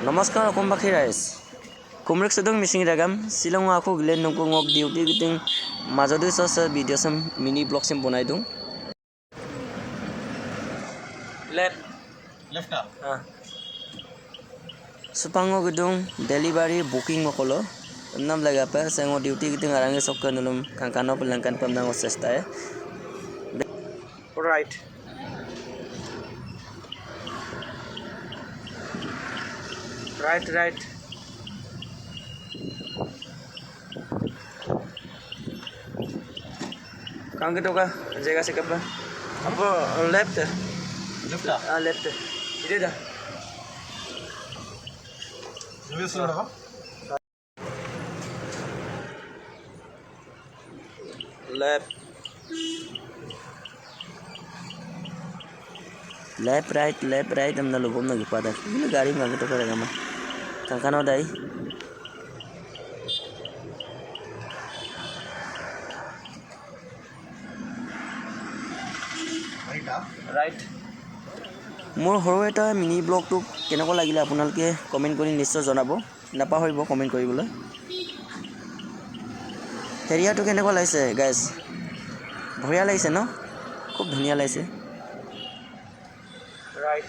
Namaskar Kumbaki Rice. Kumrik sedang missing ragam, silang aku glen nunggu ngok duty giting majadu sa video sam mini blog sim bunai dung. Left. Supango gedung delivery booking makolo. Nam laga pa sengo duty giting arang sokka nulum kankano pelangkan pemdang osesta. Right. Right. कहाँ के तो का जगह से कब अब left left इधर जा लेफ्ट राइट हम ना लोगों ना गिपादा ये गाड़ी में आगे तो करेगा मैं कहाँ ना दाई राइट मोर हरो एटा मिनी ब्लॉग तो केनेको लागिले आपनालके कमेन्ट करि निश्चय जनाबो नापाहरिबो कमेन्ट करिबोले हेरिया तो केनेको लागिसे गाइस भरिया लागिसे न खूब धुनिया लागिसे राइट